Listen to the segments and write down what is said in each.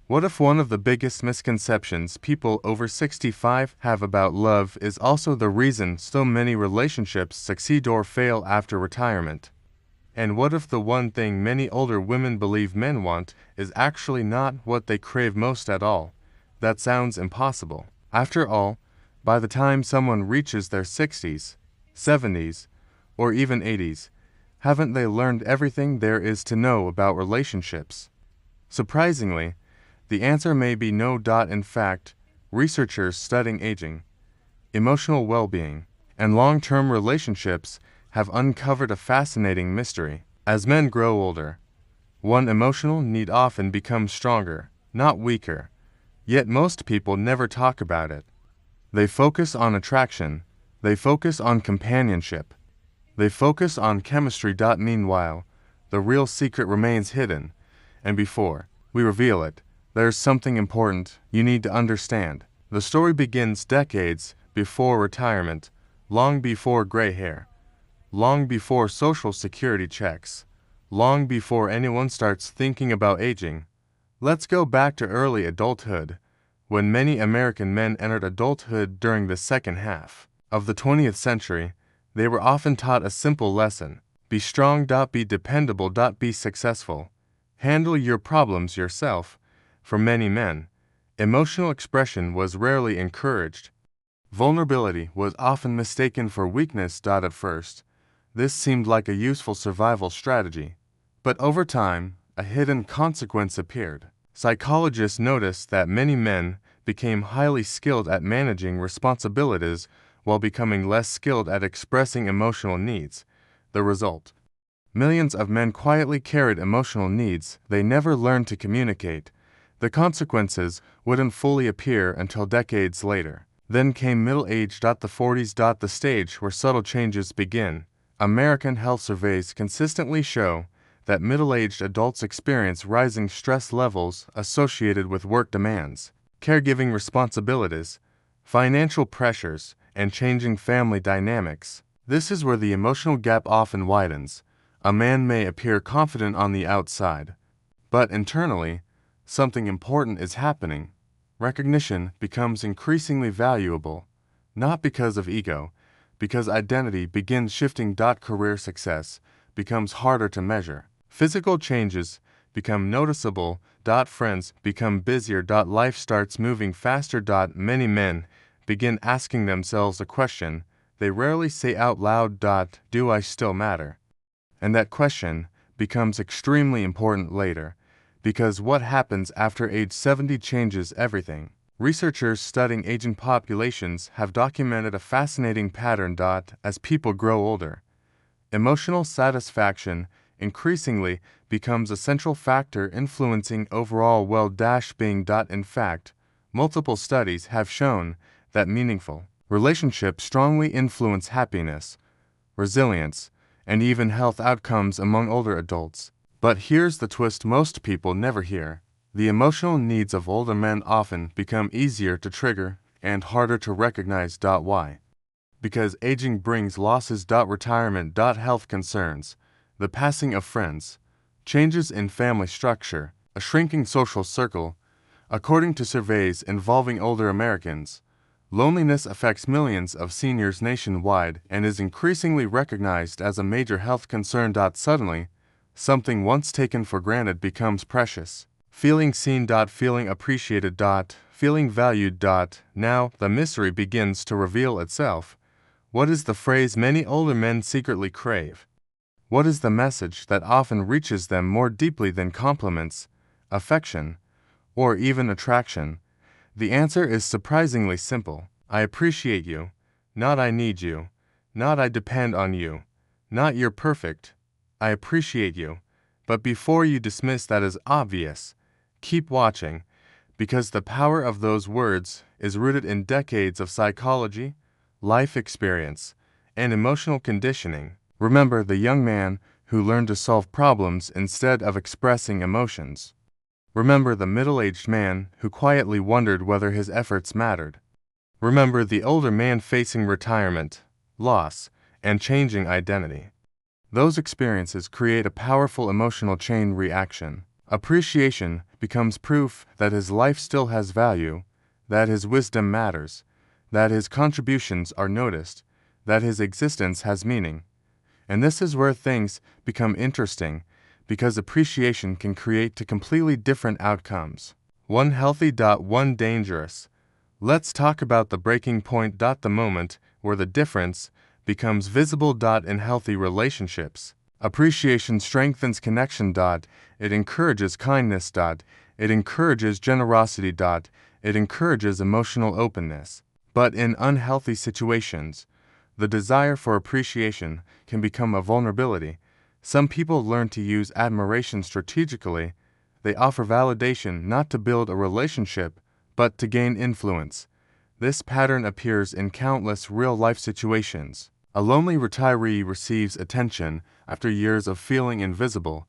What if one of the biggest misconceptions people over 65 have about love is also the reason so many relationships succeed or fail after retirement? And what if the one thing many older women believe men want is actually not what they crave most at all? That sounds impossible. After all, by the time someone reaches their 60s, 70s, or even 80s, haven't they learned everything there is to know about relationships? Surprisingly, the answer may be no. In fact, researchers studying aging, emotional well-being, and long-term relationships have uncovered a fascinating mystery. As men grow older, one emotional need often becomes stronger, not weaker, yet most people never talk about it. They focus on attraction, they focus on companionship, they focus on chemistry. Meanwhile, the real secret remains hidden, and before we reveal it, there's something important you need to understand. The story begins decades before retirement, long before gray hair, long before social security checks, long before anyone starts thinking about aging. Let's go back to early adulthood, when many American men entered adulthood during the second half of the 20th century. They were often taught a simple lesson: be strong. Be dependable. Be successful. Handle your problems yourself. For many men, emotional expression was rarely encouraged. Vulnerability was often mistaken for weakness. At first, this seemed like a useful survival strategy. But over time, a hidden consequence appeared. Psychologists noticed that many men became highly skilled at managing responsibilities while becoming less skilled at expressing emotional needs. The result: millions of men quietly carried emotional needs they never learned to communicate. The consequences wouldn't fully appear until decades later. Then came middle age. The 40s. The stage where subtle changes begin. American health surveys consistently show that middle-aged adults experience rising stress levels associated with work demands, caregiving responsibilities, financial pressures, and changing family dynamics. This is where the emotional gap often widens. A man may appear confident on the outside, but internally, something important is happening. Recognition becomes increasingly valuable, not because of ego, because identity begins shifting. Career success becomes harder to measure. Physical changes become noticeable. Friends become busier. Life starts moving faster. Many men begin asking themselves a question they rarely say out loud. Do I still matter? And that question becomes extremely important later, because what happens after age 70 changes everything. Researchers studying aging populations have documented a fascinating pattern. As people grow older, emotional satisfaction increasingly becomes a central factor influencing overall well-being. In fact, multiple studies have shown that meaningful relationships strongly influence happiness, resilience, and even health outcomes among older adults. But here's the twist most people never hear. The emotional needs of older men often become easier to trigger and harder to recognize. Why? Because aging brings losses. Retirement. Health concerns, the passing of friends, changes in family structure, a shrinking social circle. According to surveys involving older Americans, loneliness affects millions of seniors nationwide and is increasingly recognized as a major health concern. Suddenly, something once taken for granted becomes precious. Feeling seen. Feeling appreciated. Feeling valued. Now, the mystery begins to reveal itself. What is the phrase many older men secretly crave? What is the message that often reaches them more deeply than compliments, affection, or even attraction? The answer is surprisingly simple. I appreciate you, not I need you, not I depend on you, not you're perfect. I appreciate you. But before you dismiss that as obvious, keep watching, because the power of those words is rooted in decades of psychology, life experience, and emotional conditioning. Remember the young man who learned to solve problems instead of expressing emotions. Remember the middle-aged man who quietly wondered whether his efforts mattered. Remember the older man facing retirement, loss, and changing identity. Those experiences create a powerful emotional chain reaction. Appreciation becomes proof that his life still has value, that his wisdom matters, that his contributions are noticed, that his existence has meaning. And this is where things become interesting, because appreciation can create two completely different outcomes. One healthy. One dangerous. Let's talk about the breaking point. The moment where the difference becomes visible. In healthy relationships, appreciation strengthens connection. It encourages kindness. It encourages generosity. It encourages emotional openness. But in unhealthy situations, the desire for appreciation can become a vulnerability. Some people learn to use admiration strategically. They offer validation not to build a relationship, but to gain influence. This pattern appears in countless real-life situations. A lonely retiree receives attention after years of feeling invisible.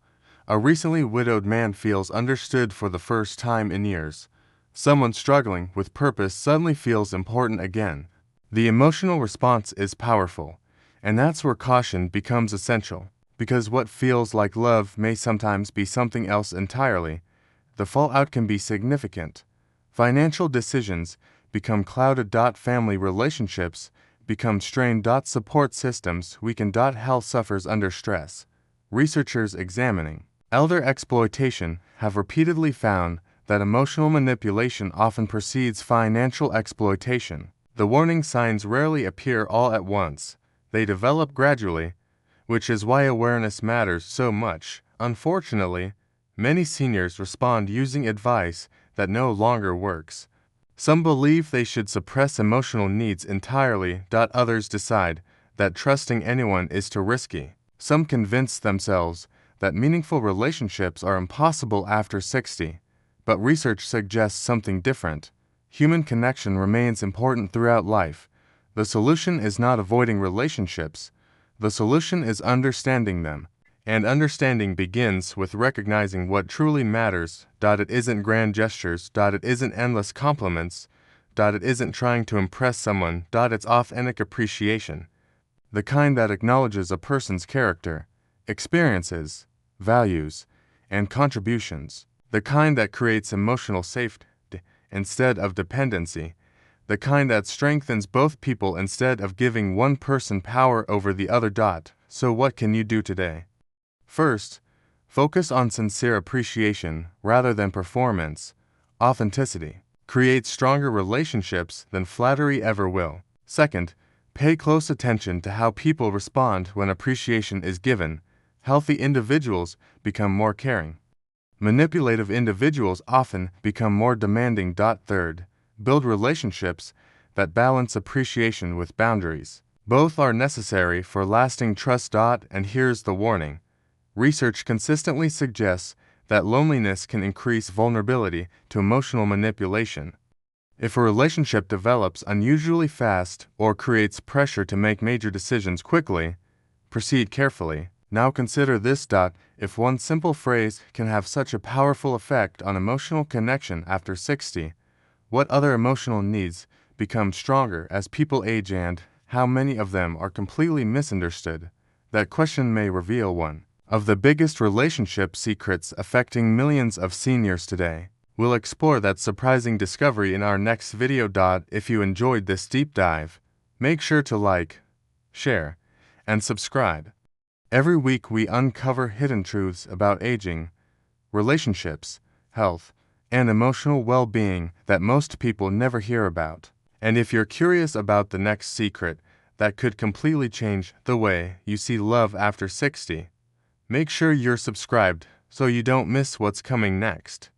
A recently widowed man feels understood for the first time in years. Someone struggling with purpose suddenly feels important again. The emotional response is powerful, and that's where caution becomes essential, because what feels like love may sometimes be something else entirely. The fallout can be significant. Financial decisions become clouded. Family relationships become strained. Support systems weaken. Health suffers under stress. Researchers examining elder exploitation have repeatedly found that emotional manipulation often precedes financial exploitation. The warning signs rarely appear all at once. They develop gradually, which is why awareness matters so much. Unfortunately, many seniors respond using advice that no longer works. Some believe they should suppress emotional needs entirely. Others decide that trusting anyone is too risky. Some convince themselves that meaningful relationships are impossible after 60, but research suggests something different. Human connection remains important throughout life. The solution is not avoiding relationships. The solution is understanding them. And understanding begins with recognizing what truly matters. It isn't grand gestures. It isn't endless compliments. It isn't trying to impress someone. It's authentic appreciation. The kind that acknowledges a person's character, experiences, values, and contributions. The kind that creates emotional safety instead of dependency. The kind that strengthens both people instead of giving one person power over the other. So what can you do today? First, focus on sincere appreciation rather than performance. Authenticity creates stronger relationships than flattery ever will. Second, pay close attention to how people respond when appreciation is given. Healthy individuals become more caring. Manipulative individuals often become more demanding. Third, build relationships that balance appreciation with boundaries. Both are necessary for lasting trust. And here's the warning. Research consistently suggests that loneliness can increase vulnerability to emotional manipulation. If a relationship develops unusually fast or creates pressure to make major decisions quickly, proceed carefully. Now consider this. If one simple phrase can have such a powerful effect on emotional connection after 60, what other emotional needs become stronger as people age, and how many of them are completely misunderstood? That question may reveal one of the biggest relationship secrets affecting millions of seniors today. We'll explore that surprising discovery in our next video. If you enjoyed this deep dive, make sure to like, share, and subscribe. Every week we uncover hidden truths about aging, relationships, health, and emotional well-being that most people never hear about. And if you're curious about the next secret that could completely change the way you see love after 60, make sure you're subscribed so you don't miss what's coming next.